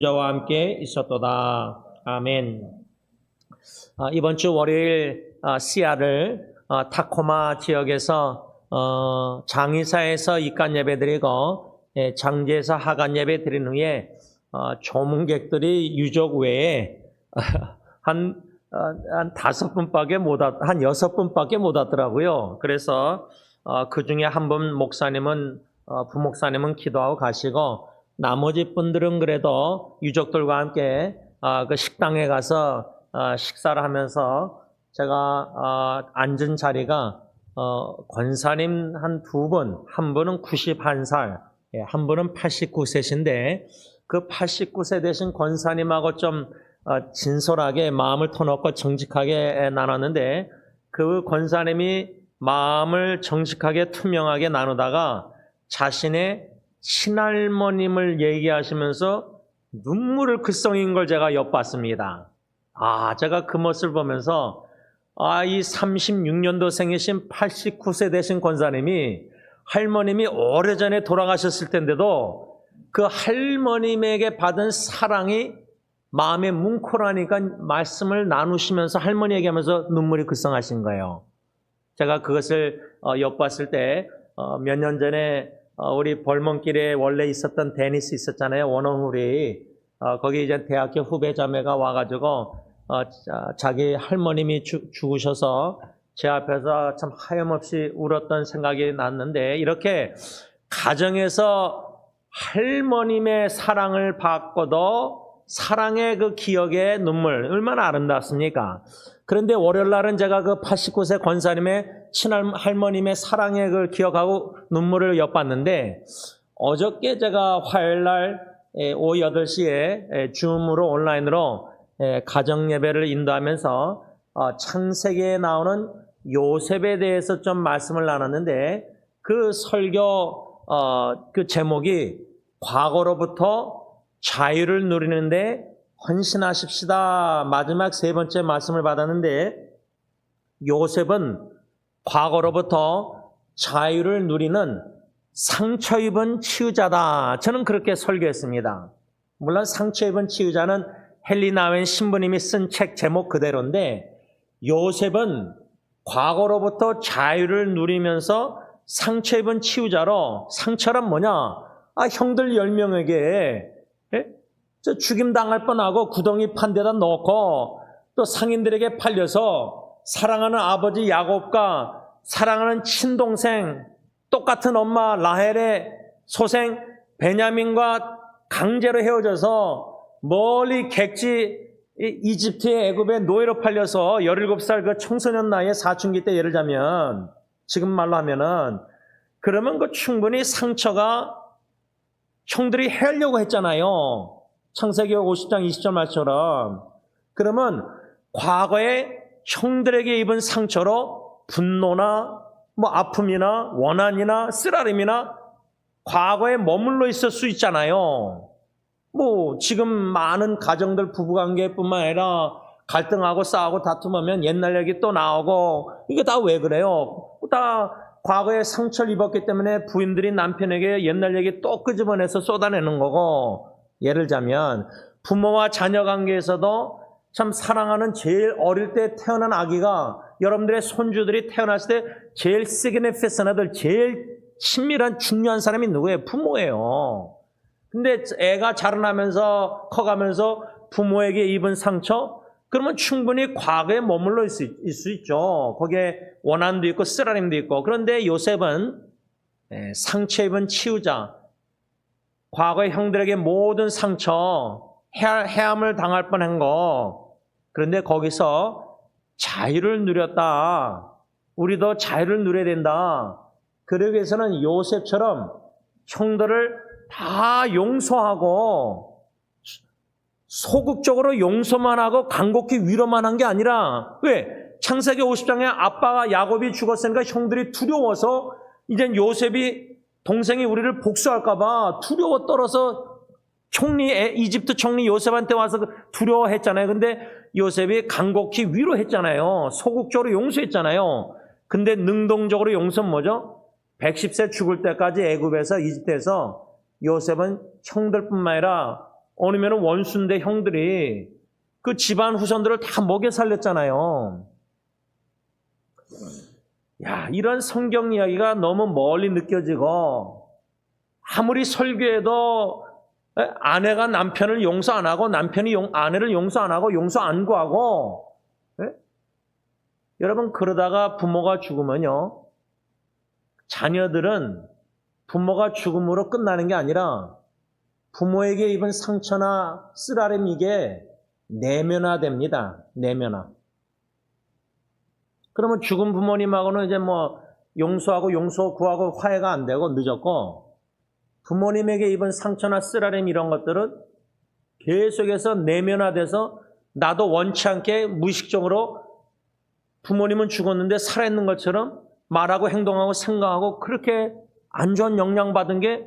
저와 함께 있었도다. 아멘. 이번 주 월요일 시야를 타코마 지역에서 장의사에서 입간 예배 드리고 장지에서 하간 예배 드린 후에 조문객들이 유족 외에 한 5분밖에 한 6분밖에 못 왔더라고요. 그래서 그 중에 한 분 목사님은 부목사님은 기도하고 가시고 나머지 분들은 그래도 유족들과 함께 그 식당에 가서 식사를 하면서 제가 앉은 자리가 권사님 한 2분, 한 분은 91살, 한 분은 89세신데 그 89세 되신 권사님하고 좀 진솔하게 마음을 터놓고 정직하게 나눴는데 그 권사님이 마음을 정직하게 투명하게 나누다가 자신의 친할머님을 얘기하시면서 눈물을 글썽인 걸 제가 엿봤습니다. 제가 그 모습을 보면서 이 36년도생이신 89세 되신 권사님이 할머님이 오래전에 돌아가셨을 텐데도 그 할머님에게 받은 사랑이 마음에 뭉클하니까 말씀을 나누시면서 할머니 얘기하면서 눈물이 글썽하신 거예요. 제가 그것을 엿봤을 때 몇 년 전에 우리 벌몬길에 원래 있었던 데니스 있었잖아요. 원어홀이 거기 이제 대학교 후배 자매가 와가지고 자기 할머님이 죽으셔서 제 앞에서 참 하염없이 울었던 생각이 났는데 이렇게 가정에서 할머님의 사랑을 받고도 사랑의 그 기억의 눈물 얼마나 아름답습니까? 그런데 월요일 날은 제가 그 89세 권사님의 친할머님의 사랑의 걸 기억하고 눈물을 엿봤는데 어저께 제가 화요일 날 오후 8시에 줌으로 온라인으로 가정 예배를 인도하면서 창세기에 나오는 요셉에 대해서 좀 말씀을 나눴는데 그 설교 그 제목이 과거로부터 자유를 누리는데 헌신하십시다. 마지막 3번째 말씀을 받았는데 요셉은 과거로부터 자유를 누리는 상처 입은 치유자다. 저는 그렇게 설교했습니다. 물론 상처 입은 치유자는 헨리 나웬 신부님이 쓴 책 제목 그대로인데 요셉은 과거로부터 자유를 누리면서 상처 입은 치유자로 상처란 뭐냐? 형들 10명에게 죽임 당할 뻔하고 구덩이 판 데다 넣고 또 상인들에게 팔려서 사랑하는 아버지 야곱과 사랑하는 친동생 똑같은 엄마 라헬의 소생 베냐민과 강제로 헤어져서 멀리 객지 이집트의 애굽에 노예로 팔려서 17살 그 청소년 나이에 사춘기 때 예를 들자면 지금 말로 하면은 그러면 그 충분히 상처가 형들이 해하려고 했잖아요. 창세기 50장 20절 말처럼. 그러면 과거에 형들에게 입은 상처로 분노나 아픔이나 원한이나 쓰라림이나 과거에 머물러 있을 수 있잖아요. 지금 많은 가정들 부부관계뿐만 아니라 갈등하고 싸우고 다툼하면 옛날 얘기 또 나오고 이게 다 왜 그래요? 다 과거에 상처를 입었기 때문에 부인들이 남편에게 옛날 얘기 또 끄집어내서 쏟아내는 거고 예를 들자면 부모와 자녀 관계에서도 참 사랑하는 제일 어릴 때 태어난 아기가 여러분들의 손주들이 태어났을 때 제일 시그니피컨트 제일 친밀한 중요한 사람이 누구예요? 부모예요. 근데 애가 자라나면서 커가면서 부모에게 입은 상처 그러면 충분히 과거에 머물러 있을 수 있죠. 거기에 원한도 있고 쓰라림도 있고. 그런데 요셉은 상처 입은 치유자 과거의 형들에게 모든 상처, 해함을 당할 뻔한 거. 그런데 거기서 자유를 누렸다. 우리도 자유를 누려야 된다. 그러기 위해서는 요셉처럼 형들을 다 용서하고 소극적으로 용서만 하고 간곡히 위로만 한 게 아니라 왜? 창세기 50장에 아빠가 야곱이 죽었으니까 형들이 두려워서 이젠 요셉이 동생이 우리를 복수할까봐 두려워 떨어서 이집트 총리 요셉한테 와서 두려워했잖아요. 근데 요셉이 간곡히 위로했잖아요. 소극적으로 용서했잖아요. 근데 능동적으로 용서는 뭐죠? 110세 죽을 때까지 애굽에서 이집트에서 요셉은 형들뿐만 아니라 아니면 원수인데 형들이 그 집안 후손들을 다 먹여 살렸잖아요. 야, 이런 성경 이야기가 너무 멀리 느껴지고 아무리 설교해도 아내가 남편을 용서 안 하고 남편이 아내를 용서 안 하고 용서 안 구하고 여러분 그러다가 부모가 죽으면요 자녀들은 부모가 죽음으로 끝나는 게 아니라 부모에게 입은 상처나 쓰라림 이게 내면화됩니다. 내면화. 그러면 죽은 부모님하고는 이제 뭐 용서하고 용서 구하고 화해가 안 되고 늦었고 부모님에게 입은 상처나 쓰라림 이런 것들은 계속해서 내면화돼서 나도 원치 않게 무의식적으로 부모님은 죽었는데 살아있는 것처럼 말하고 행동하고 생각하고 그렇게 안 좋은 영향받은 게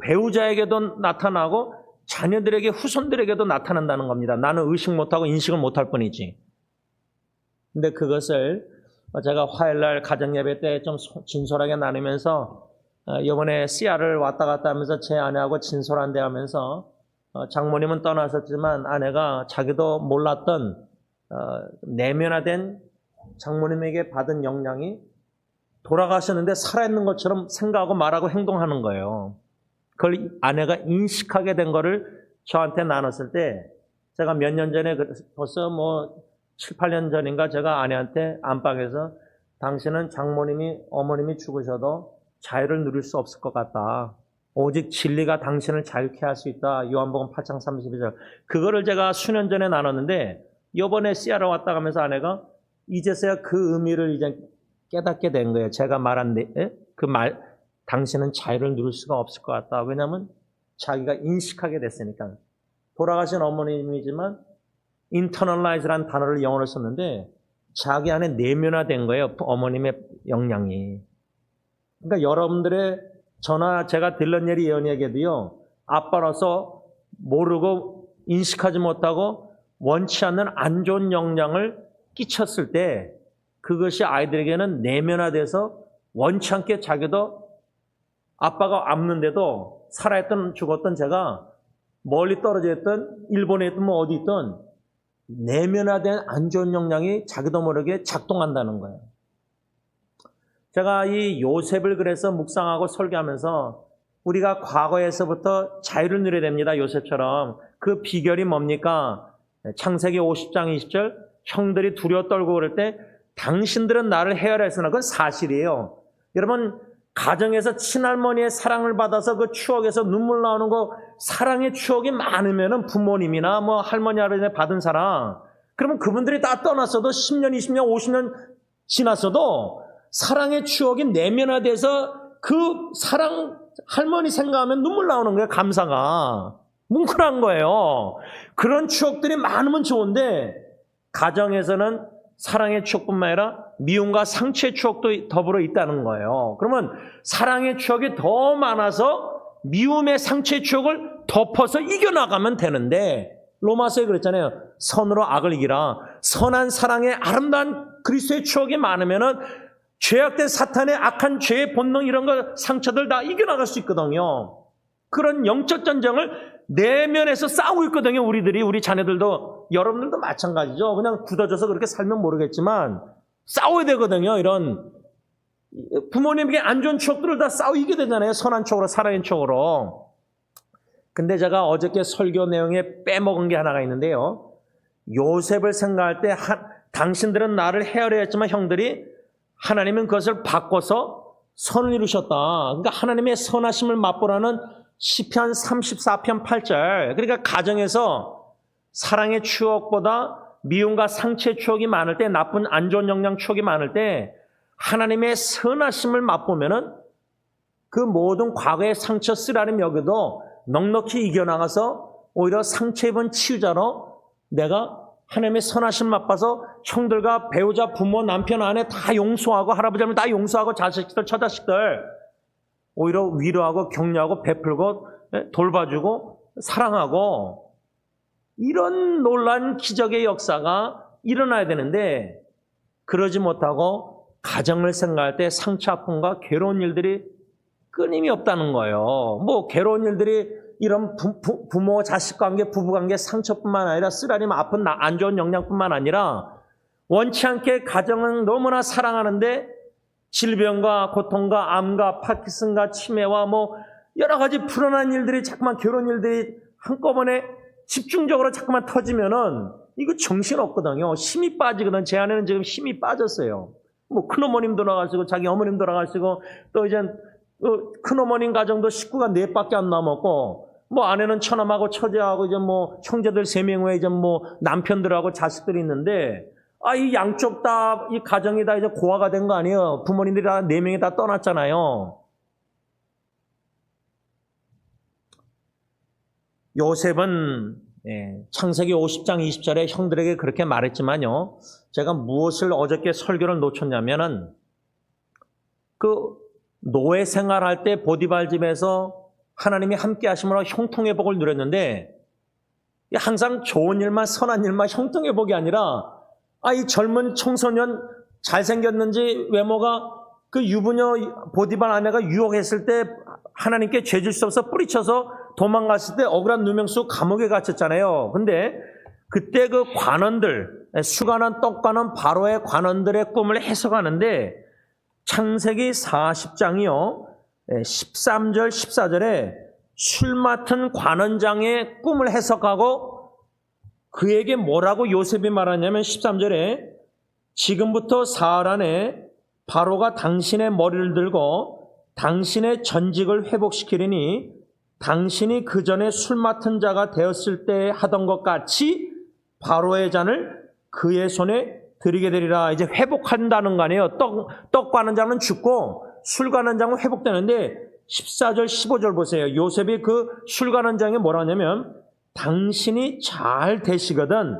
배우자에게도 나타나고 자녀들에게 후손들에게도 나타난다는 겁니다. 나는 의식 못하고 인식을 못할 뿐이지. 근데 그것을 제가 화요일날 가정예배 때 좀 진솔하게 나누면서 이번에 씨알을 왔다 갔다 하면서 제 아내하고 진솔한데 하면서 장모님은 떠나셨지만 아내가 자기도 몰랐던 내면화된 장모님에게 받은 영향이 돌아가셨는데 살아있는 것처럼 생각하고 말하고 행동하는 거예요. 그걸 아내가 인식하게 된 거를 저한테 나눴을 때 제가 몇 년 전에 벌써 뭐 7, 8년 전인가 제가 아내한테 안방에서 당신은 장모님이 어머님이 죽으셔도 자유를 누릴 수 없을 것 같다. 오직 진리가 당신을 자유케 할 수 있다. 요한복음 8장 32절. 그거를 제가 수년 전에 나눴는데 이번에 씨알아 왔다 가면서 아내가 이제서야 그 의미를 이제 깨닫게 된 거예요. 제가 말한 그 말, 당신은 자유를 누릴 수가 없을 것 같다. 왜냐하면 자기가 인식하게 됐으니까. 돌아가신 어머님이지만 internalize라는 단어를 영어로 썼는데 자기 안에 내면화된 거예요. 어머님의 영향이. 그러니까 여러분들의 저나 제가 들런 예언에게도요. 아빠로서 모르고 인식하지 못하고 원치 않는 안 좋은 영향을 끼쳤을 때 그것이 아이들에게는 내면화돼서 원치 않게 자기도 아빠가 없는데도 살아있던 죽었던 제가 멀리 떨어져 있던 일본에 있던 뭐 어디 있던 내면화된 안 좋은 영향이 자기도 모르게 작동한다는 거예요. 제가 이 요셉을 그래서 묵상하고 설교하면서 우리가 과거에서부터 자유를 누려야 됩니다. 요셉처럼. 그 비결이 뭡니까? 창세기 50장 20절 형들이 두려워 떨고 그럴 때 당신들은 나를 헤아렸으나 그건 사실이에요. 여러분 가정에서 친할머니의 사랑을 받아서 그 추억에서 눈물 나오는 거 사랑의 추억이 많으면은 부모님이나 뭐 할머니 할아버지 받은 사랑 그러면 그분들이 다 떠났어도 10년 20년 50년 지났어도 사랑의 추억이 내면화돼서 그 사랑 할머니 생각하면 눈물 나오는 거예요. 감사가 뭉클한 거예요. 그런 추억들이 많으면 좋은데 가정에서는 사랑의 추억뿐만 아니라 미움과 상처의 추억도 더불어 있다는 거예요. 그러면 사랑의 추억이 더 많아서 미움의 상처의 추억을 덮어서 이겨나가면 되는데 로마서에 그랬잖아요. 선으로 악을 이기라. 선한 사랑의 아름다운 그리스도의 추억이 많으면은 죄악된 사탄의 악한 죄의 본능 이런 거 상처들 다 이겨나갈 수 있거든요. 그런 영적 전쟁을 내면에서 싸우고 있거든요. 우리 자녀들도 여러분들도 마찬가지죠. 그냥 굳어져서 그렇게 살면 모르겠지만 싸워야 되거든요. 이런 부모님에게 안 좋은 추억들을 다 이기게 되잖아요. 선한 추억으로 사랑의 추억으로. 근데 제가 어저께 설교 내용에 빼먹은 게 하나가 있는데요. 요셉을 생각할 때 당신들은 나를 헤아려 했지만 형들이 하나님은 그것을 바꿔서 선을 이루셨다. 그러니까 하나님의 선하심을 맛보라는 시편 34편 8절. 그러니까 가정에서 사랑의 추억보다 미움과 상처의 추억이 많을 때 나쁜 안 좋은 영향 추억이 많을 때 하나님의 선하심을 맛보면은 그 모든 과거의 상처 쓰라림 여기도 넉넉히 이겨나가서 오히려 상처 입은 치유자로 내가 하나님의 선하심 맛봐서 형들과 배우자, 부모, 남편, 아내 다 용서하고 할아버지 다 용서하고 자식들, 처자식들 오히려 위로하고 격려하고 베풀고 돌봐주고 사랑하고 이런 놀라운 기적의 역사가 일어나야 되는데 그러지 못하고 가정을 생각할 때 상처 아픔과 괴로운 일들이 끊임이 없다는 거예요. 뭐 괴로운 일들이 이런 부모 자식 관계, 부부 관계 상처뿐만 아니라 쓰라림 아픈 안 좋은 영향뿐만 아니라 원치 않게 가정은 너무나 사랑하는데 질병과 고통과 암과 파킨슨과 치매와 뭐 여러 가지 불안한 일들이 자꾸만 결혼 일들이 한꺼번에 집중적으로 자꾸만 터지면은 이거 정신없거든요. 힘이 빠지거든. 제 아내는 지금 힘이 빠졌어요. 뭐 큰어머님 돌아가시고 자기 어머님 돌아가시고 또 이제 큰어머님 가정도 식구가 4밖에 안 남았고 뭐 아내는 처남하고 처제하고 이제 뭐 형제들 3명 외에 이제 뭐 남편들하고 자식들이 있는데 이 양쪽 다 이 가정이 다 이제 고아가 된 거 아니에요. 부모님들이 다 4명이 다 떠났잖아요. 요셉은 창세기 50장 20절에 형들에게 그렇게 말했지만요. 제가 무엇을 어저께 설교를 놓쳤냐면은 그 노예 생활할 때 보디발 집에서 하나님이 함께 하심으로 형통의 복을 누렸는데 항상 좋은 일만 선한 일만 형통의 복이 아니라 이 젊은 청소년 잘생겼는지 외모가 그 유부녀 보디발 아내가 유혹했을 때 하나님께 죄질 수 없어 뿌리쳐서 도망갔을 때 억울한 누명수 감옥에 갇혔잖아요. 근데 그때 그 관원들, 수관원, 떡관원, 바로의 관원들의 꿈을 해석하는데 창세기 40장이요. 13절, 14절에 술 맡은 관원장의 꿈을 해석하고 그에게 뭐라고 요셉이 말하냐면 13절에 지금부터 사흘 안에 바로가 당신의 머리를 들고 당신의 전직을 회복시키리니 당신이 그 전에 술 맡은 자가 되었을 때 하던 것 같이 바로의 잔을 그의 손에 드리게 되리라. 이제 회복한다는 거 아니에요. 떡 가는 자는 죽고 술 가는 자는 회복되는데 14절 15절 보세요. 요셉이 그 술 가는 장에 뭐라 하냐면 당신이 잘 되시거든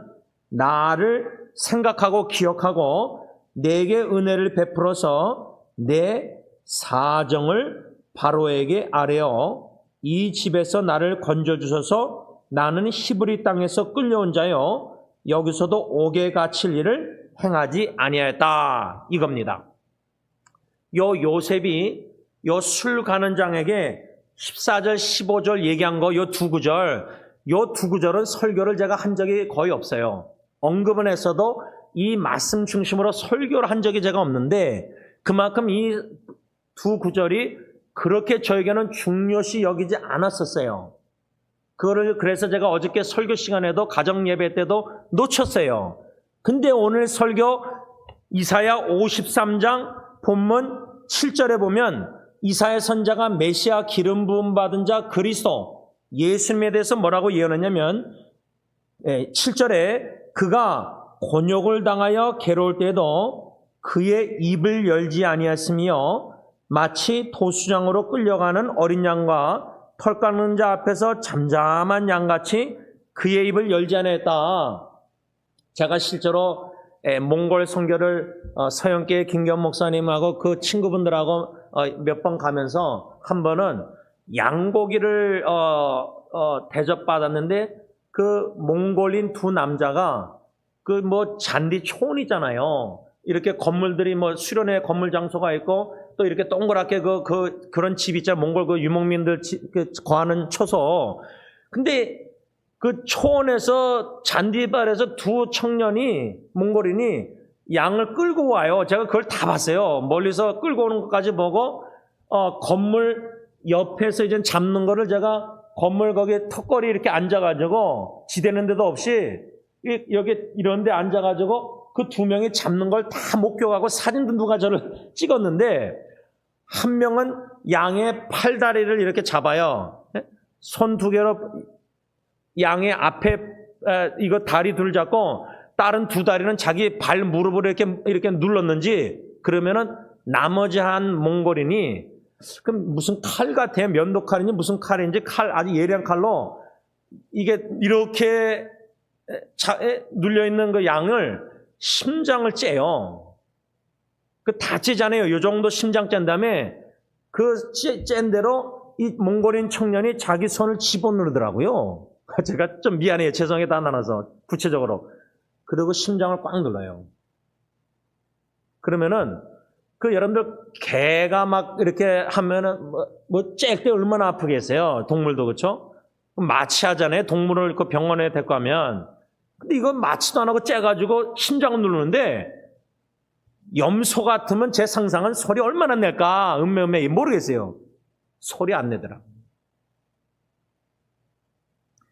나를 생각하고 기억하고 내게 은혜를 베풀어서 내 사정을 바로에게 아뢰어 이 집에서 나를 건져주셔서 나는 히브리 땅에서 끌려온 자요 여기서도 옥에 갇힐 일을 행하지 아니하였다 이겁니다. 요 요셉이 요 술 가는 장에게 14절 15절 얘기한 거 요 두 구절은 설교를 제가 한 적이 거의 없어요. 언급은 했어도 이 말씀 중심으로 설교를 한 적이 제가 없는데 그만큼 이 두 구절이 그렇게 저에게는 중요시 여기지 않았었어요. 그래서 제가 어저께 설교 시간에도 가정 예배 때도 놓쳤어요. 근데 오늘 설교 이사야 53장 본문 7절에 보면 이사야 선자가 메시아 기름 부음 받은 자 그리스도 예수님에 대해서 뭐라고 예언했냐면 7절에 그가 곤욕을 당하여 괴로울 때에도 그의 입을 열지 아니하였으며 마치 도수장으로 끌려가는 어린 양과 털 깎는 자 앞에서 잠잠한 양같이 그의 입을 열지 아니했다. 제가 실제로 몽골 선교를 서영계 김경 목사님하고 그 친구분들하고 몇 번 가면서 한 번은 양고기를 대접받았는데 그 몽골인 두 남자가 그 뭐 잔디 초원이잖아요. 이렇게 건물들이 뭐 수련회 건물 장소가 있고 또 이렇게 동그랗게 그런 집 있잖아요. 몽골 그 유목민들 거하는 초소. 근데 그 초원에서 잔디밭에서 두 청년이 몽골인이 양을 끌고 와요. 제가 그걸 다 봤어요. 멀리서 끌고 오는 것까지 보고 건물 옆에서 이제 잡는 거를 제가 건물 거기에 턱걸이 이렇게 앉아가지고 지대는 데도 없이 여기 이런 데 앉아가지고 그 두 명이 잡는 걸 다 목격하고 사진도 누가 저를 찍었는데 한 명은 양의 팔다리를 이렇게 잡아요. 손 두 개로 양의 앞에 이거 다리 둘 잡고 다른 두 다리는 자기 발 무릎을 이렇게 눌렀는지 그러면은 나머지 한 몽골인이 그럼 무슨 칼 같아요? 면도칼인지 무슨 칼인지 아주 예리한 칼로 이게 이렇게 눌려있는 그 양을 심장을 째요. 그 다 째잖아요. 이 정도 심장 짠 다음에 그 짠 대로 이 몽골인 청년이 자기 손을 집어누르더라고요. 제가 좀 미안해요. 죄송해요. 다 나눠서 구체적으로. 그리고 심장을 꽉 눌러요. 그러면은 그 여러분들 개가 막 이렇게 하면은 뭐 짤 때 얼마나 아프겠어요. 동물도 그렇죠? 마취하잖아요. 동물을 그 병원에 데리고 가면. 근데 이건 마취도 안 하고 째가지고 심장을 누르는데 염소 같으면 제 상상은 소리 얼마나 낼까? 음메 모르겠어요. 소리 안 내더라.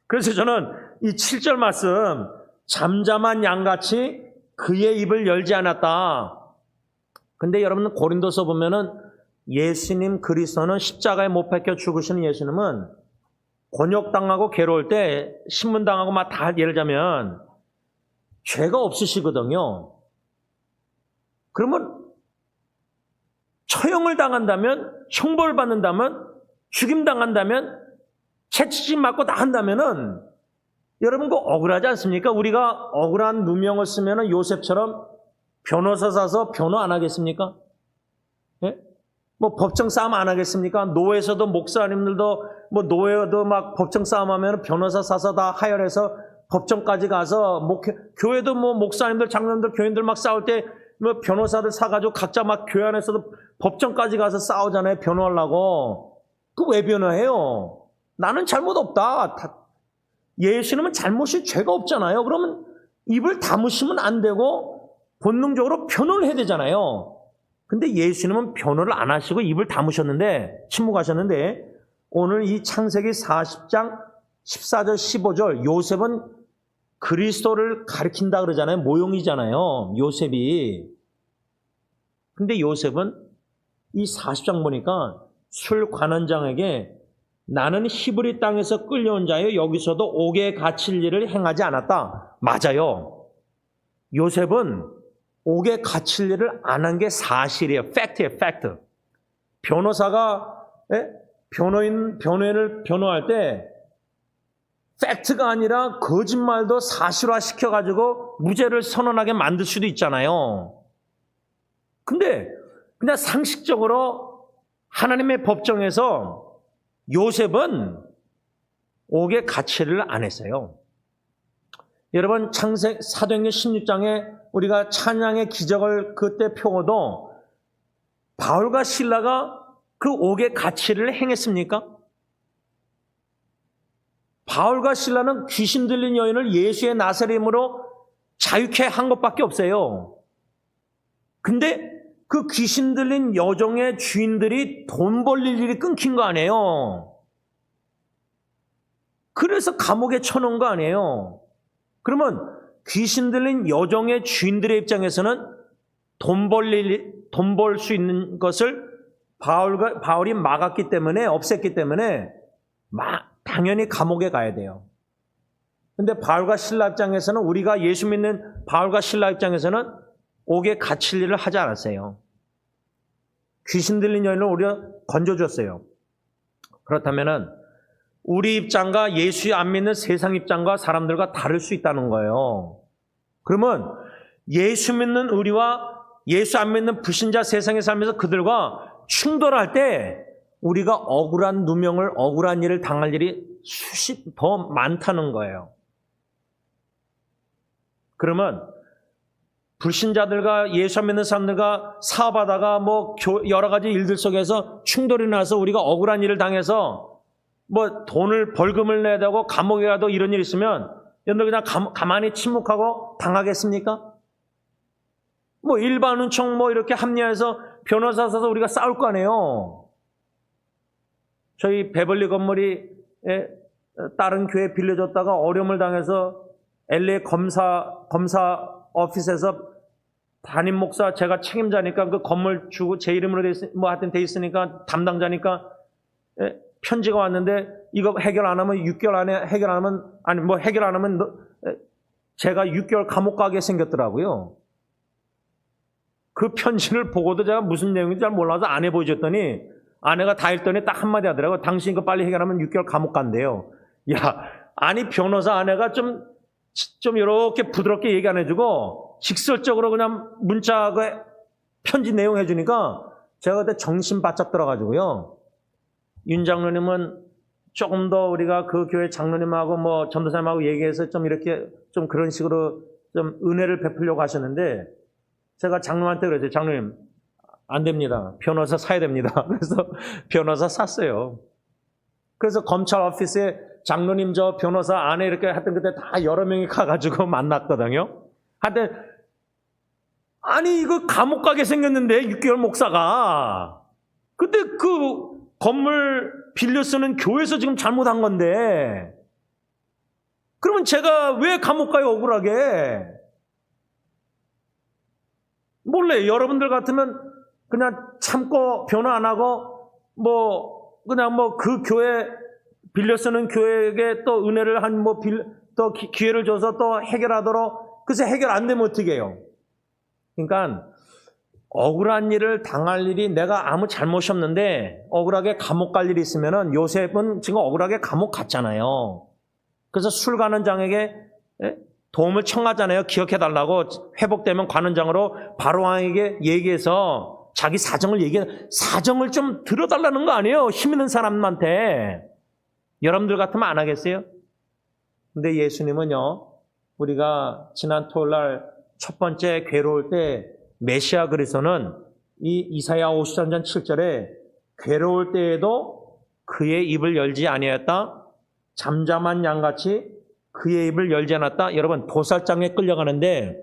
그래서 저는 이 7절 말씀, 잠잠한 양같이 그의 입을 열지 않았다. 근데 여러분 고린도서 보면은 예수님 그리스도는 십자가에 못 박혀 죽으시는 예수님은 곤욕당하고 괴로울 때 신문당하고 막 다 예를 들자면 죄가 없으시거든요. 그러면 처형을 당한다면, 형벌을 받는다면, 죽임당한다면, 채찍질 맞고 다 한다면은 여러분 그거 억울하지 않습니까? 우리가 억울한 누명을 쓰면은 요셉처럼 변호사 사서 변호 안 하겠습니까? 예? 뭐 법정 싸움 안 하겠습니까? 노예에서도 목사님들도 뭐 노예도 막 법정 싸움 하면 변호사 사서 다 하열해서 법정까지 가서 교회도 뭐 목사님들, 장로님들, 교인들 막 싸울 때 뭐 변호사들 사가지고 각자 막 교회 안에서도 법정까지 가서 싸우잖아요. 변호하려고. 그 왜 변호해요? 나는 잘못 없다. 예수님은 잘못이 죄가 없잖아요. 그러면 입을 다무시면 안 되고 본능적으로 변호를 해야 되잖아요. 근데 예수님은 변호를 안 하시고 입을 다무셨는데, 침묵하셨는데, 오늘 이 창세기 40장 14절 15절 요셉은 그리스도를 가리킨다 그러잖아요. 모형이잖아요. 요셉이. 근데 요셉은 이 40장 보니까 술 관원장에게 나는 히브리 땅에서 끌려온 자여 여기서도 옥에 갇힐 일을 행하지 않았다. 맞아요. 요셉은 옥에 갇힐 일을 안 한 게 사실이에요. 팩트예요. 팩트. 변호사가 변호인을 변호할 때 팩트가 아니라 거짓말도 사실화 시켜가지고 무죄를 선언하게 만들 수도 있잖아요. 근데 그냥 상식적으로 하나님의 법정에서 요셉은 옥에 갇히를 안 했어요. 여러분 사도행전 16장에 우리가 찬양의 기적을 그때 펴고도 바울과 실라가 그 옥에 갇히를 행했습니까? 바울과 실라는 귀신 들린 여인을 예수의 나사렛으로 자유케 한 것밖에 없어요. 근데 그 귀신 들린 여종의 주인들이 돈 벌릴 일이 끊긴 거 아니에요. 그래서 감옥에 쳐놓은 거 아니에요. 그러면 귀신 들린 여종의 주인들의 입장에서는 돈 벌 수 있는 것을 바울이 막았기 때문에, 없앴기 때문에 당연히 감옥에 가야 돼요. 근데 바울과 실라 입장에서는, 우리가 예수 믿는 바울과 실라 입장에서는 옥에 갇힐 일을 하지 않았어요. 귀신 들린 여인을 오히려 건져줬어요. 그렇다면은 우리 입장과 예수 안 믿는 세상 입장과 사람들과 다를 수 있다는 거예요. 그러면 예수 믿는 우리와 예수 안 믿는 불신자 세상에 살면서 그들과 충돌할 때 우리가 억울한 누명을, 억울한 일을 당할 일이 수십 더 많다는 거예요. 그러면 불신자들과 예수 안 믿는 사람들과 사업하다가 뭐 여러 가지 일들 속에서 충돌이 나서 우리가 억울한 일을 당해서 뭐 돈을 벌금을 내야 되고 감옥에 가도 이런 일이 있으면 여러분들 그냥 가만히 침묵하고 당하겠습니까? 뭐 일반 은총 뭐 이렇게 합리화해서 변호사 사서 우리가 싸울 거 아니에요. 저희 베벌리 건물이 다른 교회 빌려줬다가 어려움을 당해서 LA 검사 오피스에서 담임 목사 제가 책임자니까 그 건물 주고 제 이름으로 돼 있으니까 담당자니까 편지가 왔는데 이거 해결 안 하면 6개월 안에 해결 안 하면 제가 6개월 감옥 가게 생겼더라고요. 그 편지를 보고도 제가 무슨 내용인지 잘 몰라서 아내 보여줬더니 아내가 다 읽더니 딱 한마디 하더라고요. 당신 이거 빨리 해결하면 6개월 감옥 간대요. 야, 아니 변호사 아내가 좀 이렇게 부드럽게 얘기 안 해주고 직설적으로 그냥 문자 편지 내용 해주니까 제가 그때 정신 바짝 들어가지고요. 윤 장로님은 조금 더 우리가 그 교회 장로님하고 뭐 전도사님하고 얘기해서 좀 이렇게 좀 그런 식으로 좀 은혜를 베풀려고 하셨는데 제가 장로한테 그랬어요. 장로님 안 됩니다. 변호사 사야 됩니다. 그래서 변호사 샀어요. 그래서 검찰 오피스에 장로님 저 변호사 안에 이렇게 하여튼 그때 다 여러 명이 가가지고 만났거든요. 하여튼 아니 이거 감옥 가게 생겼는데 6개월 목사가. 근데 그 건물 빌려 쓰는 교회에서 지금 잘못한 건데 그러면 제가 왜 감옥 가요 억울하게. 몰래 여러분들 같으면 그냥 참고 변호 안 하고 그냥 그 교회 빌려 쓰는 교회에게 또 은혜를 또 기회를 줘서 또 해결하도록. 글쎄 해결 안 되면 어떻게 해요? 그러니까 억울한 일을 당할 일이 내가 아무 잘못이 없는데 억울하게 감옥 갈 일이 있으면은 요셉은 지금 억울하게 감옥 갔잖아요. 그래서 술 관원장에게 도움을 청하잖아요. 기억해달라고. 회복되면 관원장으로 바로왕에게 얘기해서 자기 사정을 좀 들어달라는 거 아니에요? 힘 있는 사람한테. 여러분들 같으면 안 하겠어요? 근데 예수님은요, 우리가 지난 토요일 날 첫 번째 괴로울 때 메시아 그리스도는 이 이사야 53장 7절에 괴로울 때에도 그의 입을 열지 아니하였다. 잠잠한 양같이 그의 입을 열지 않았다. 여러분 도살장에 끌려가는데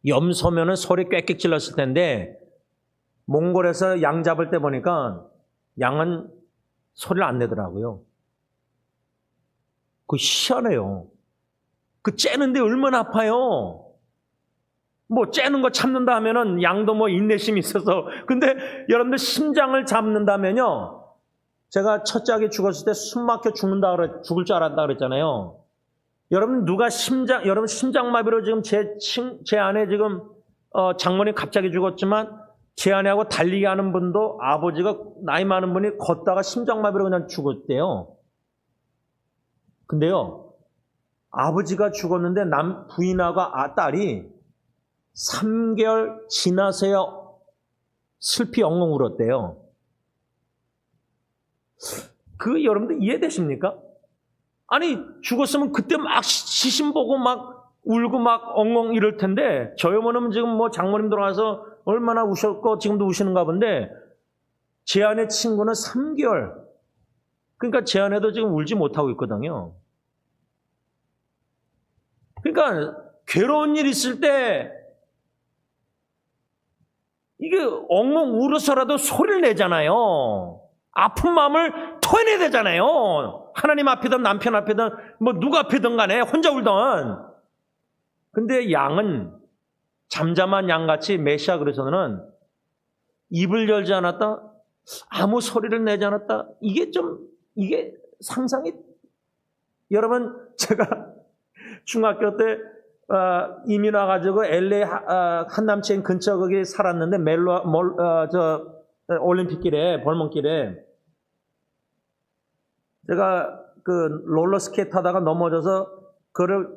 염소면은 소리 꽥꽥 질렀을 텐데 몽골에서 양 잡을 때 보니까 양은 소리를 안 내더라고요. 그거 희한해요. 그 째는데 얼마나 아파요. 째는 거 참는다 하면은 양도 인내심이 있어서. 근데 여러분들 심장을 잡는다면요. 제가 첫 짝이 죽었을 때 숨 막혀 죽을 줄 알았다 그랬잖아요. 여러분 여러분 심장마비로 지금 제 아내 지금 장모님 갑자기 죽었지만 제 아내하고 달리기 하는 분도 아버지가 나이 많은 분이 걷다가 심장마비로 그냥 죽었대요. 근데요, 아버지가 죽었는데 부인하고 딸이 3개월 지나서야 슬피 엉엉 울었대요. 그 여러분들 이해되십니까? 아니 죽었으면 그때 막 시신 보고 막 울고 막 엉엉 이럴 텐데 저희 어머님은 지금 장모님 들어가서 얼마나 우셨고 지금도 우시는가 본데 제 아내 친구는 3개월. 그러니까 제 아내도 지금 울지 못하고 있거든요. 그러니까 괴로운 일 있을 때 이게 엉엉 울어서라도 소리를 내잖아요. 아픈 마음을 토해내야 되잖아요. 하나님 앞이든 남편 앞이든 누가 앞이든 간에 혼자 울든. 근데 양은 잠잠한 양같이 메시아 그리스도는 입을 열지 않았다. 아무 소리를 내지 않았다. 이게 상상이. 여러분 제가 중학교 때 이민 와가지고 LA 한남체인 근처 거기 살았는데 올림픽길에 벌목길에 제가 그 롤러스케이트 하다가 넘어져서 그거를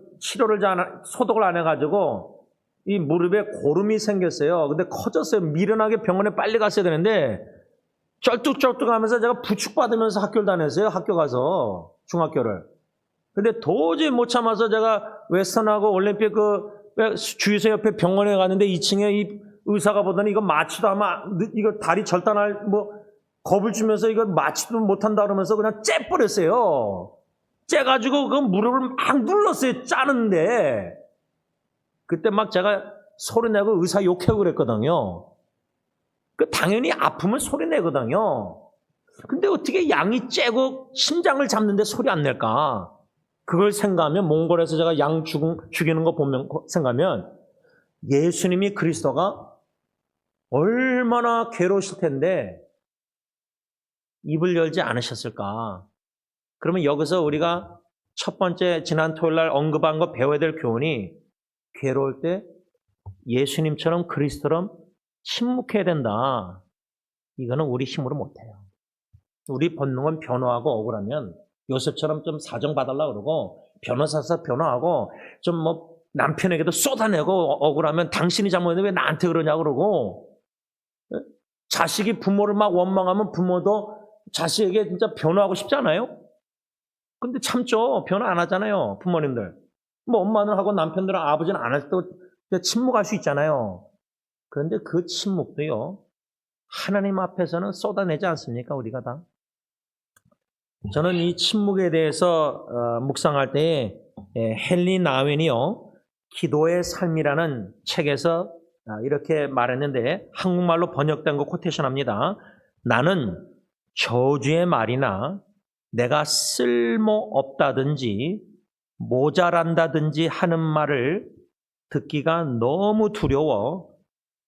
소독을 안 해가지고 이 무릎에 고름이 생겼어요. 근데 커졌어요. 미련하게 병원에 빨리 갔어야 되는데 쩔뚝쩔뚝하면서 제가 부축받으면서 학교를 다녔어요. 학교 가서 중학교를. 근데 도저히 못 참아서 제가 웨스턴하고 올림픽 주유소 옆에 병원에 갔는데 2층에 이 의사가 보더니 이거 마취도 아마 이거 다리 절단할 겁을 주면서 이거 마취도 못한다 그러면서 그냥 째버렸어요. 째가지고 그 무릎을 막 눌렀어요. 짜는데 그때 막 제가 소리 내고 의사 욕하고 그랬거든요. 당연히 아프면 소리 내거든요. 근데 어떻게 양이 째고 심장을 잡는데 소리 안 낼까? 그걸 생각하면 몽골에서 제가 양 죽이는 거 보면 생각하면 예수님이 그리스도가 얼마나 괴로우실 텐데 입을 열지 않으셨을까? 그러면 여기서 우리가 첫 번째 지난 토요일 날 언급한 거 배워야 될 교훈이 괴로울 때 예수님처럼 그리스도처럼 침묵해야 된다. 이거는 우리 힘으로 못해요. 우리 본능은 변호하고 억울하면 요셉처럼 좀 사정봐달라고 그러고 변호사서 변호하고 좀 남편에게도 쏟아내고 억울하면 당신이 잘못했는데 왜 나한테 그러냐고 그러고 자식이 부모를 막 원망하면 부모도 자식에게 진짜 변호하고 싶지 않아요? 근데 참죠. 변호 안 하잖아요. 부모님들. 엄마는 하고 남편들은 아버지는 안 할 때 침묵할 수 있잖아요. 그런데 그 침묵도요. 하나님 앞에서는 쏟아내지 않습니까? 우리가 다. 저는 이 침묵에 대해서 묵상할 때에 헨리 나웬이요 기도의 삶이라는 책에서 이렇게 말했는데 한국말로 번역된 거 코테이션합니다. 나는 저주의 말이나 내가 쓸모없다든지 모자란다든지 하는 말을 듣기가 너무 두려워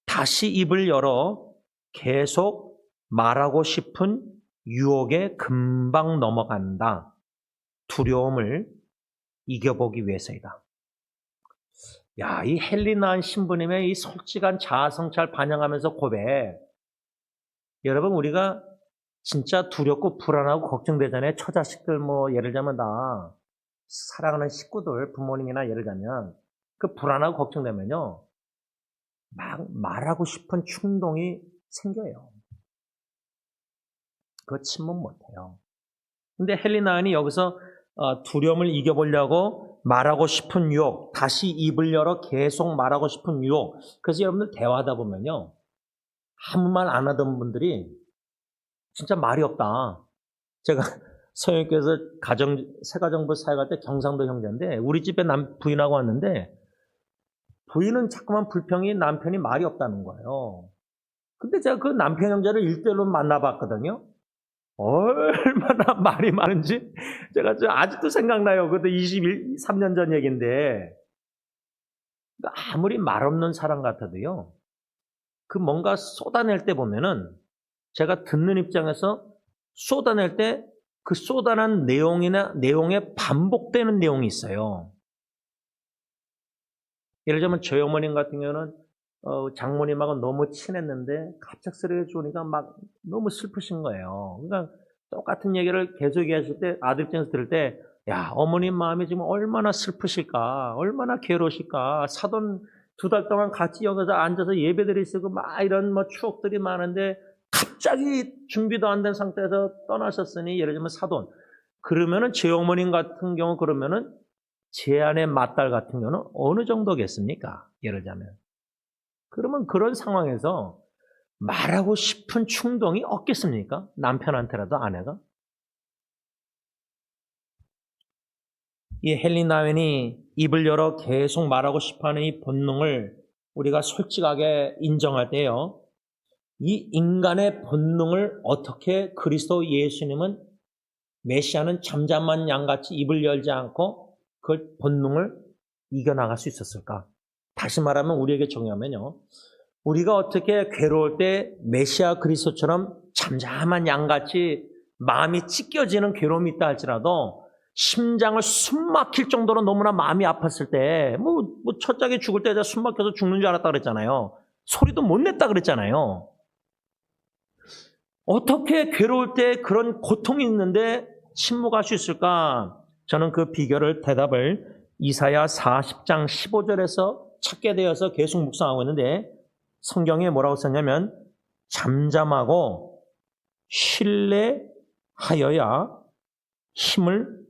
다시 입을 열어 계속 말하고 싶은 유혹에 금방 넘어간다. 두려움을 이겨보기 위해서이다. 야, 이 헬리나한 신부님의 이 솔직한 자아성찰 반영하면서 고백. 여러분, 우리가 진짜 두렵고 불안하고 걱정되잖아요. 처자식들 예를 들자면 다 사랑하는 식구들, 부모님이나 예를 들자면 그 불안하고 걱정되면요. 막 말하고 싶은 충동이 생겨요. 그거 침묵 못해요. 근데 헬리나은이 여기서 두려움을 이겨보려고 말하고 싶은 유혹, 다시 입을 열어 계속 말하고 싶은 유혹. 그래서 여러분들 대화하다 보면요. 아무 말 안 하던 분들이 진짜 말이 없다. 제가 서영교에서 새가정부 사역할 때 경상도 형제인데 우리 집에 부인하고 왔는데 부인은 자꾸만 불평이 남편이 말이 없다는 거예요. 근데 제가 그 남편 형제를 1대1로 만나봤거든요. 얼마나 말이 많은지 제가 아직도 생각나요. 그것도 23년 전 얘기인데 아무리 말 없는 사람 같아도요. 그 뭔가 쏟아낼 때 보면은 제가 듣는 입장에서 쏟아낼 때 그 쏟아난 내용에 반복되는 내용이 있어요. 예를 들면 저희 어머님 같은 경우는 장모님하고 너무 친했는데 갑작스레 죽으니까 막 너무 슬프신 거예요. 그러니까 똑같은 얘기를 계속 얘기하실 때 아들 입장에서 들을 때 야, 어머님 마음이 지금 얼마나 슬프실까, 얼마나 괴로우실까. 사돈 2달 동안 같이 여기서 앉아서 예배드리시고 막 이런 추억들이 많은데 갑자기 준비도 안 된 상태에서 떠나셨으니 예를 들면 사돈. 그러면은 제 어머님 같은 경우 그러면은 제 아내 맏딸 같은 경우는 어느 정도겠습니까? 예를 들자면. 그러면 그런 상황에서 말하고 싶은 충동이 없겠습니까? 남편한테라도 아내가. 이 헨리 나웬이 입을 열어 계속 말하고 싶어하는 이 본능을 우리가 솔직하게 인정할 때요. 이 인간의 본능을 어떻게 그리스도 예수님은 메시아는 잠잠한 양같이 입을 열지 않고 그 본능을 이겨나갈 수 있었을까? 다시 말하면 우리에게 정의하면요. 우리가 어떻게 괴로울 때 메시아 그리스도처럼 잠잠한 양같이 마음이 찢겨지는 괴로움이 있다 할지라도 심장을 숨막힐 정도로 너무나 마음이 아팠을 때 첫짝에 죽을 때 숨 막혀서 죽는 줄 알았다 그랬잖아요. 소리도 못 냈다 그랬잖아요. 어떻게 괴로울 때 그런 고통이 있는데 침묵할 수 있을까? 저는 그 비결을 대답을 이사야 40장 15절에서 찾게 되어서 계속 묵상하고 있는데 성경에 뭐라고 썼냐면 잠잠하고 신뢰하여야 힘을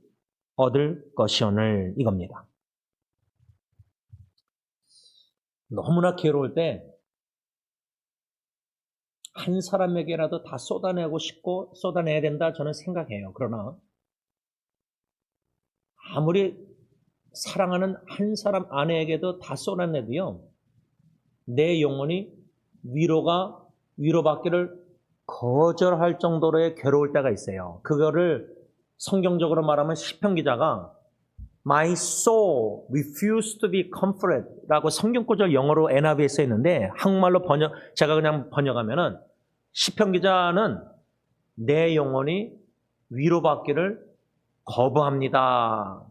얻을 것이오늘 이겁니다. 너무나 괴로울 때 한 사람에게라도 다 쏟아내고 싶고 쏟아내야 된다 저는 생각해요. 그러나 아무리 사랑하는 한 사람 아내에게도 다 쏟아내도요. 내 영혼이 위로받기를 거절할 정도로의 괴로울 때가 있어요. 그거를 성경적으로 말하면 시편 기자가 My soul refused to be comforted 라고 성경구절 영어로 NIV에 써 있는데 한국말로 제가 그냥 번역하면은 시편 기자는 내 영혼이 위로받기를 거부합니다.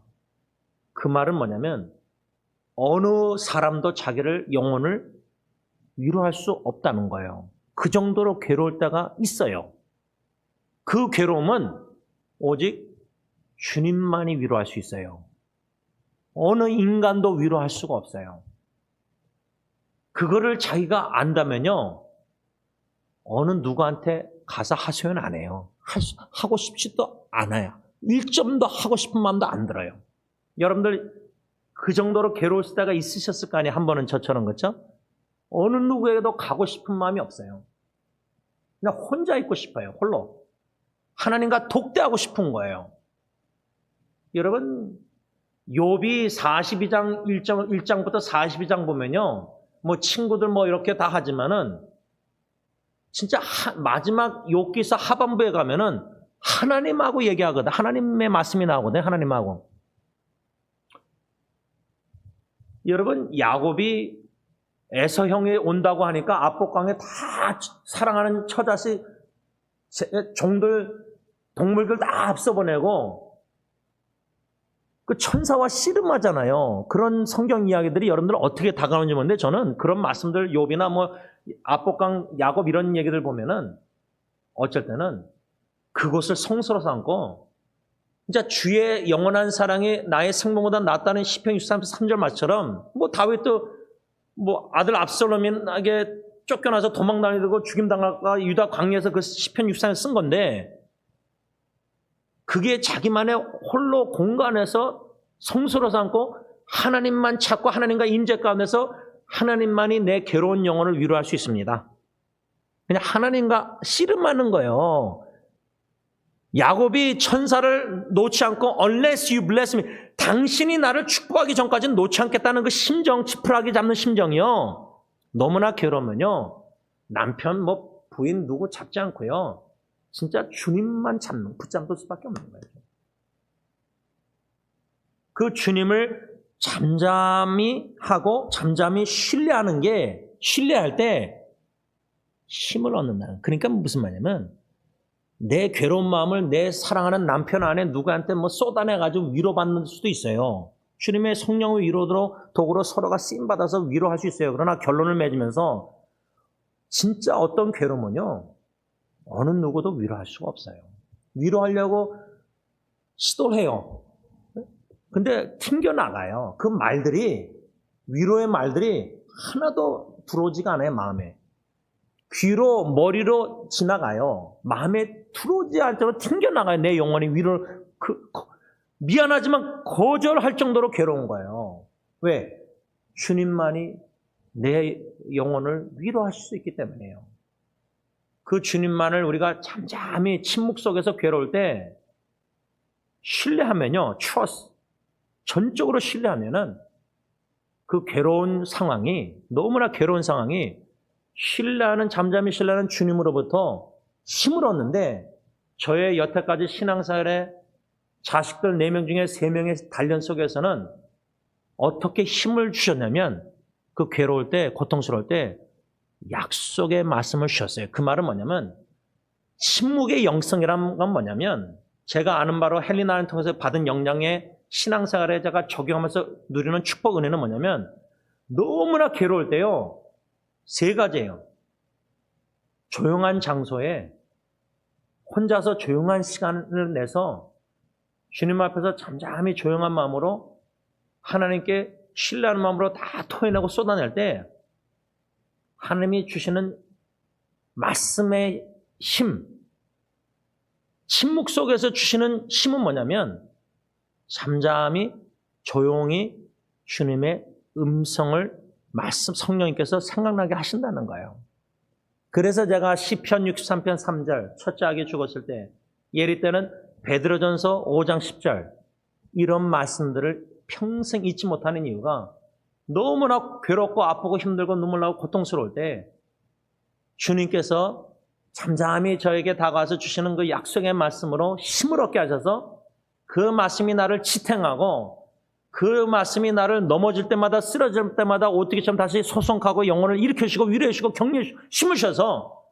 그 말은 뭐냐면 어느 사람도 자기를 영혼을 위로할 수 없다는 거예요. 그 정도로 괴로울 때가 있어요. 그 괴로움은 오직 주님만이 위로할 수 있어요. 어느 인간도 위로할 수가 없어요. 그거를 자기가 안다면요. 어느 누구한테 가서 하소연 안 해요. 하고 싶지도 않아요. 1점도 하고 싶은 마음도 안 들어요. 여러분들 그 정도로 괴로울 때가 있으셨을 거 아니에요. 한 번은 저처럼 그렇죠? 어느 누구에게도 가고 싶은 마음이 없어요. 그냥 혼자 있고 싶어요. 홀로. 하나님과 독대하고 싶은 거예요. 여러분, 욥이 42장 1장부터 42장 보면요. 뭐 친구들 뭐 이렇게 다 하지만은 진짜 마지막 욥기서 하반부에 가면은 하나님하고 얘기하거든. 하나님의 말씀이 나오거든. 하나님하고. 여러분, 야곱이 에서 형이 온다고 하니까 압복강에 다 사랑하는 처자식 종들, 동물들 다 앞서보내고 그 천사와 씨름하잖아요. 그런 성경 이야기들이 여러분들 어떻게 다가오는지 모르는데 저는 그런 말씀들 욥이나 뭐 압복강, 야곱 이런 얘기들 보면은 어쩔 때는 그곳을 성소로 삼고 진짜 주의 영원한 사랑이 나의 생명보다 낫다는 시편 63편 3절 말처럼 뭐 다윗도 뭐 아들 압살롬에게 쫓겨나서 도망다니고 죽임당할까 유다 광야에서 그 시편 63을 쓴 건데 그게 자기만의 홀로 공간에서 성소로 삼고 하나님만 찾고 하나님과 인재 가운데서 하나님만이 내 괴로운 영혼을 위로할 수 있습니다. 그냥 하나님과 씨름하는 거예요. 야곱이 천사를 놓지 않고 unless you bless me, 당신이 나를 축복하기 전까지는 놓지 않겠다는 그 심정, 지푸라기 잡는 심정이요. 너무나 괴로우면요. 남편, 뭐 부인 누구 잡지 않고요. 진짜 주님만 붙잡을 수밖에 없는 거예요. 그 주님을 잠잠히 하고 잠잠히 신뢰하는 게 신뢰할 때 힘을 얻는다는. 그러니까 무슨 말이냐면 내 괴로운 마음을 내 사랑하는 남편 안에 누구한테 뭐 쏟아내가지고 위로받는 수도 있어요. 주님의 성령의 위로로 도구로 서로가 쓰임받아서 위로할 수 있어요. 그러나 결론을 맺으면서 진짜 어떤 괴로움은요. 어느 누구도 위로할 수가 없어요. 위로하려고 시도를 해요. 근데 튕겨나가요. 그 말들이, 위로의 말들이 하나도 들어오지가 않아요, 마음에. 귀로, 머리로 지나가요. 마음에 들어오지 않도록 튕겨나가요. 내 영혼이 위로를, 미안하지만 거절할 정도로 괴로운 거예요. 왜? 주님만이 내 영혼을 위로하실 수 있기 때문이에요. 그 주님만을 우리가 잠잠히 침묵 속에서 괴로울 때 신뢰하면요, trust, 전적으로 신뢰하면은 그 괴로운 상황이, 너무나 괴로운 상황이 신뢰하는, 잠잠히 신뢰하는 주님으로부터 힘을 얻는데 저의 여태까지 신앙생활에 자식들 4명 중에 3명의 단련 속에서는 어떻게 힘을 주셨냐면 그 괴로울 때, 고통스러울 때 약속의 말씀을 주셨어요. 그 말은 뭐냐면 침묵의 영성이란 건 뭐냐면 제가 아는 바로 헬리나를 통해서 받은 영향의 신앙생활에 제가 적용하면서 누리는 축복 은혜는 뭐냐면 너무나 괴로울 때요. 3가지예요. 조용한 장소에 혼자서 조용한 시간을 내서 주님 앞에서 잠잠히 조용한 마음으로 하나님께 신뢰하는 마음으로 다 토해내고 쏟아낼 때 하나님이 주시는 말씀의 힘, 침묵 속에서 주시는 힘은 뭐냐면 잠잠히 조용히 주님의 음성을 말씀 성령님께서 생각나게 하신다는 거예요. 그래서 제가 시편 63편 3절 첫째 아기 죽었을 때 예리 때는 베드로전서 5장 10절 이런 말씀들을 평생 잊지 못하는 이유가 너무나 괴롭고 아프고 힘들고 눈물 나고 고통스러울 때 주님께서 잠잠히 저에게 다가와서 주시는 그 약속의 말씀으로 힘을 얻게 하셔서 그 말씀이 나를 지탱하고 그 말씀이 나를 넘어질 때마다 쓰러질 때마다 오뜨기처럼 다시 소송하고 영혼을 일으켜주시고 위로해주시고 격려해 심으셔서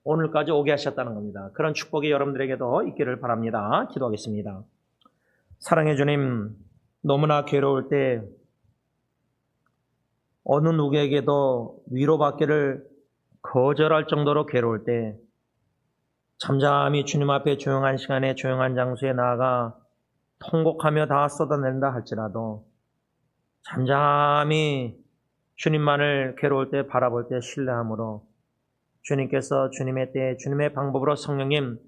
오늘까지 오게 하셨다는 겁니다. 그런 축복이 여러분들에게도 있기를 바랍니다. 기도하겠습니다. 사랑해 주님, 너무나 괴로울 때 어느 누구에게도 위로받기를 거절할 정도로 괴로울 때 잠잠히 주님 앞에 조용한 시간에 조용한 장소에 나아가 통곡하며 다 쏟아낸다 할지라도 잠잠히 주님만을 괴로울 때 바라볼 때 신뢰함으로 주님께서 주님의 때에 주님의 방법으로 성령님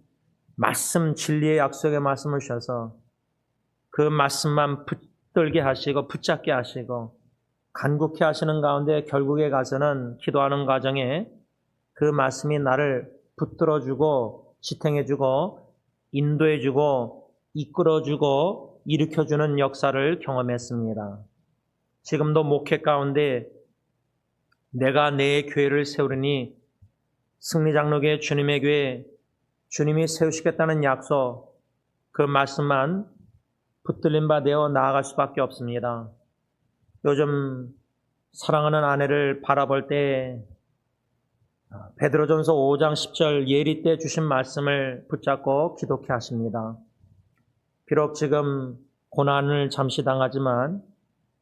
말씀 진리의 약속의 말씀을 주셔서 그 말씀만 붙들게 하시고 붙잡게 하시고 간곡히 하시는 가운데 결국에 가서는 기도하는 과정에 그 말씀이 나를 붙들어주고 지탱해주고 인도해주고 이끌어주고 일으켜주는 역사를 경험했습니다. 지금도 목회 가운데 내가 내 교회를 세우리니 승리장로교회 주님의 교회 주님이 세우시겠다는 약속 그 말씀만 붙들린 바 되어 나아갈 수밖에 없습니다. 요즘 사랑하는 아내를 바라볼 때 베드로전서 5장 10절 예리 때 주신 말씀을 붙잡고 기독해 하십니다. 비록 지금 고난을 잠시 당하지만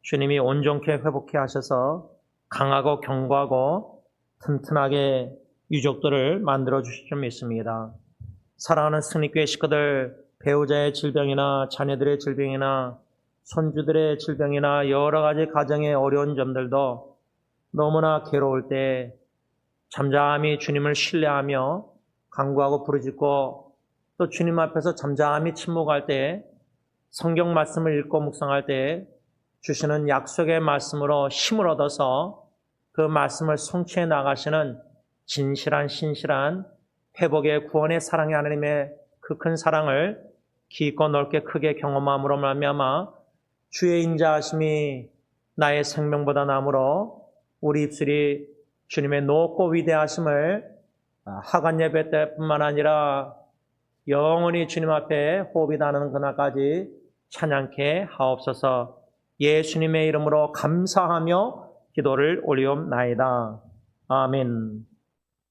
주님이 온전케 회복해 하셔서 강하고 견고하고 튼튼하게 유족들을 만들어 주실 줄 믿습니다. 사랑하는 승리교회 식구들, 배우자의 질병이나 자녀들의 질병이나 손주들의 질병이나 여러 가지 가정의 어려운 점들도 너무나 괴로울 때 잠잠히 주님을 신뢰하며 간구하고 부르짖고 또 주님 앞에서 잠잠히 침묵할 때 성경 말씀을 읽고 묵상할 때 주시는 약속의 말씀으로 힘을 얻어서 그 말씀을 성취해 나가시는 진실한 신실한 회복의 구원의 사랑의 하나님의 그 큰 사랑을 깊고 넓게 크게 경험함으로 말미암아 주의 인자하심이 나의 생명보다 나므로 우리 입술이 주님의 높고 위대하심을 하간 예배 때뿐만 아니라 영원히 주님 앞에 호흡이 닿는 그날까지 찬양케 하옵소서. 예수님의 이름으로 감사하며 기도를 올리옵나이다. 아멘.